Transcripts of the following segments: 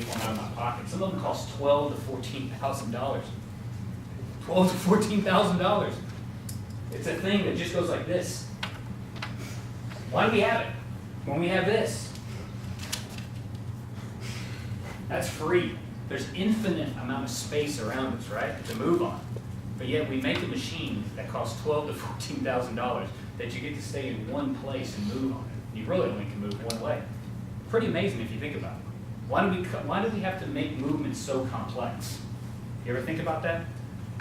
one out of my pocket. Some of them cost $12,000 to $14,000. $12,000 to $14,000. It's a thing that just goes like this. Why do we have it when we have this? That's free. There's infinite amount of space around us, right, to move on. But yet we make a machine that costs $12,000 to $14,000 that you get to stay in one place and move on it. You really only can move one way. Pretty amazing if you think about it. Why do we have to make movement so complex? You ever think about that?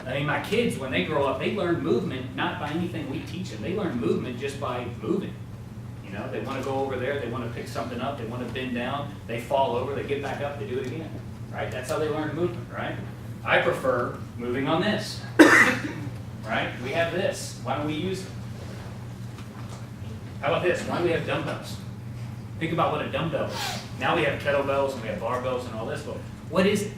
I mean, my kids, when they grow up, they learn movement not by anything we teach them. They learn movement just by moving. You know, they want to go over there, they want to pick something up, they want to bend down, they fall over, they get back up, they do it again. Right? That's how they learn movement, right? I prefer moving on this. Right? We have this. Why don't we use it? How about this? Why do we have dumbbells? Think about what a dumbbell is. Now we have kettlebells and we have barbells and all this, but what is it?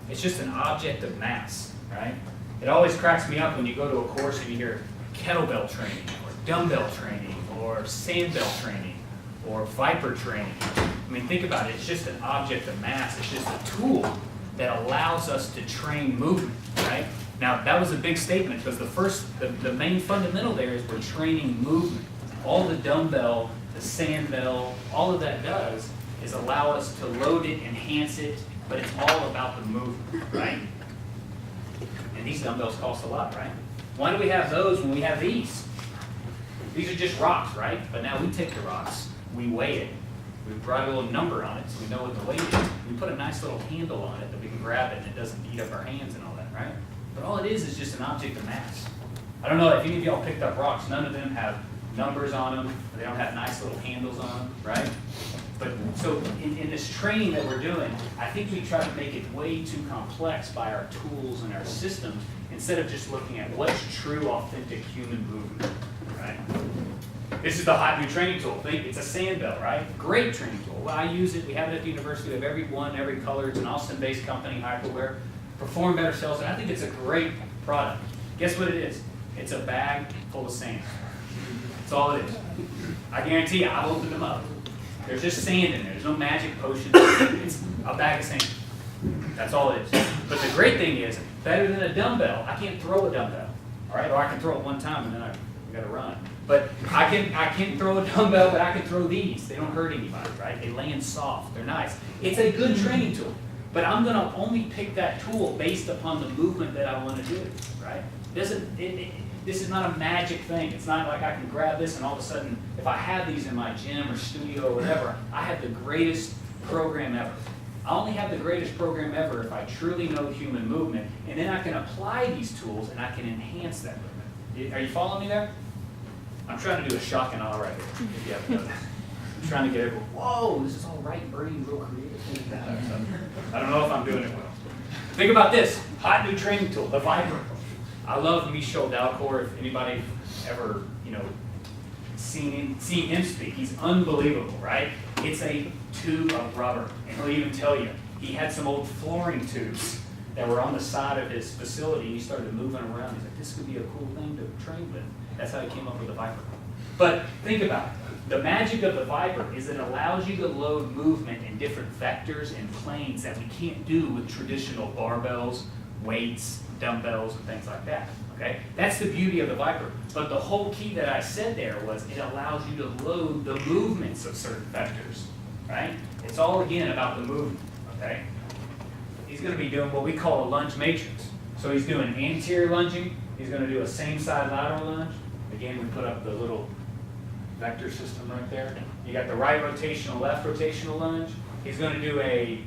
It's just an object of mass, right? It always cracks me up when you go to a course and you hear kettlebell training or dumbbell training or sandbell training or viper training. I mean, think about it. It's just an object of mass. It's just a tool that allows us to train movement, right? Now, that was a big statement because the main fundamental there is we're training movement. All the dumbbell, the sandbell, all of that does is allow us to load it, enhance it, but it's all about the movement, right? And these dumbbells cost a lot, right? Why do we have those when we have these? These are just rocks, right? But now we take the rocks, we weigh it, we brought a little number on it so we know what the weight is. We put a nice little handle on it that we can grab it and it doesn't eat up our hands and all that, right? But all it is just an object of mass. I don't know if any of y'all picked up rocks, none of them have numbers on them, they don't have nice little handles on them, right? But so in this training that we're doing, I think we try to make it way too complex by our tools and our systems instead of just looking at what's true, authentic human movement, right? This is the hot new training tool. Think it's a sandbell, right? Great training tool. Well, I use it. We have it at the university. We have every one, every color. It's an Austin-based company, Hyperwear. Perform Better sells it. I think it's a great product. Guess what it is? It's a bag full of sand. That's all it is. I guarantee you, I've opened them up. There's just sand in there. There's no magic potion. It's a bag of sand. That's all it is. But the great thing is, better than a dumbbell, I can't throw a dumbbell. All right? Or I can throw it one time and then I got to run. But I can throw a dumbbell, but I can throw these. They don't hurt anybody, right? They land soft. They're nice. It's a good training tool. But I'm going to only pick that tool based upon the movement that I want to do, right? This is not a magic thing. It's not like I can grab this and all of a sudden, if I have these in my gym or studio or whatever, I have the greatest program ever. I only have the greatest program ever if I truly know human movement, and then I can apply these tools and I can enhance that movement. Are you following me there? I'm trying to do a shock and awe right here, if you haven't done that. I'm trying to get everyone, whoa, this is all right brain, real creative. I don't know if I'm doing it well. Think about this, hot new training tool, the Viper. I love Michel Dalcourt. If anybody ever, seen him speak, he's unbelievable, right? It's a tube of rubber, and he'll even tell you, he had some old flooring tubes that were on the side of his facility, and he started moving around. He's like, this could be a cool thing to train with. That's how he came up with the Viper. But think about it. The magic of the Viper is it allows you to load movement in different vectors and planes that we can't do with traditional barbells, weights, dumbbells, and things like that. Okay? That's the beauty of the Viper. But the whole key that I said there was it allows you to load the movements of certain vectors. Right? It's all, again, about the movement. Okay? He's going to be doing what we call a lunge matrix. So he's doing anterior lunging. He's going to do a same-side lateral lunge. Again, we put up the little vector system right there. You got the right rotational, left rotational lunge. He's going to do a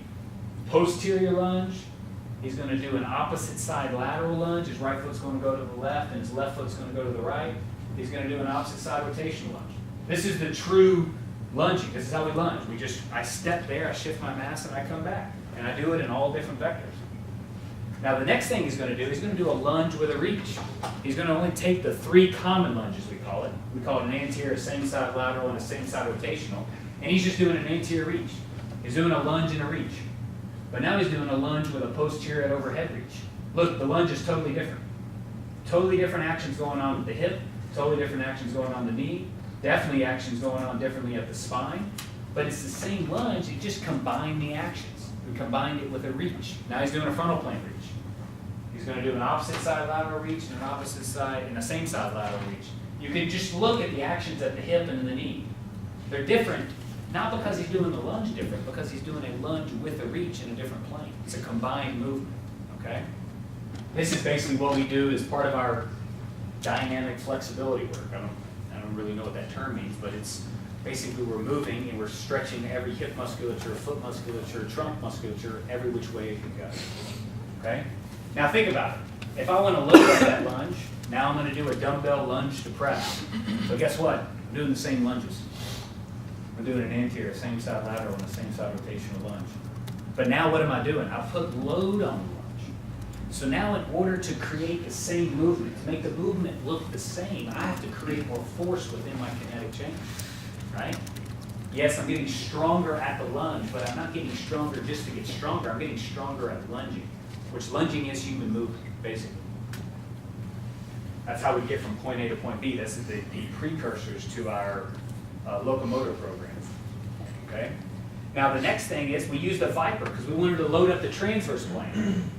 posterior lunge. He's going to do an opposite side lateral lunge. His right foot's going to go to the left, and his left foot's going to go to the right. He's going to do an opposite side rotational lunge. This is the true lunging. This is how we lunge. I step there, I shift my mass, and I come back. And I do it in all different vectors. Now the next thing he's going to do, he's going to do a lunge with a reach. He's going to only take the 3 common lunges, we call it. We call it an anterior, a same-side lateral, and a same-side rotational. And he's just doing an anterior reach. He's doing a lunge and a reach. But now he's doing a lunge with a posterior and overhead reach. Look, the lunge is totally different. Totally different actions going on with the hip, totally different actions going on the knee, definitely actions going on differently at the spine. But it's the same lunge, you just combine the actions. We combined it with a reach. Now he's doing a frontal plane reach. He's going to do an opposite side lateral reach and an opposite side and a same side lateral reach. You can just look at the actions at the hip and the knee. They're different, not because he's doing the lunge different, because he's doing a lunge with a reach in a different plane. It's a combined movement, okay? This is basically what we do as part of our dynamic flexibility work. I don't really know what that term means, but it's basically we're moving and we're stretching every hip musculature, foot musculature, trunk musculature, every which way it can go, okay? Now think about it. If I want to load up that lunge, now I'm going to do a dumbbell lunge to press. So guess what? I'm doing the same lunges. I'm doing an anterior, same side lateral, and the same side rotational lunge. But now what am I doing? I put load on the lunge. So now in order to create the same movement, to make the movement look the same, I have to create more force within my kinetic chain, right? Yes, I'm getting stronger at the lunge, but I'm not getting stronger just to get stronger. I'm getting stronger at lunging, which lunging is human movement, basically. That's how we get from point A to point B. This is the precursors to our locomotor programs, okay? Now the next thing is we use the Viper because we wanted to load up the transverse plane.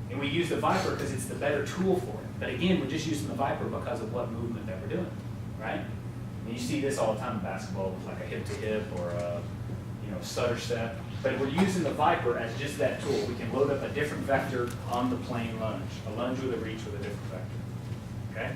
And we use the Viper because it's the better tool for it. But again, we're just using the Viper because of what movement that we're doing, right? And you see this all the time in basketball with like a hip to hip or a stutter step. But we're using the Viper as just that tool. We can load up a different vector on the plane lunge, a lunge with a reach with a different vector, okay?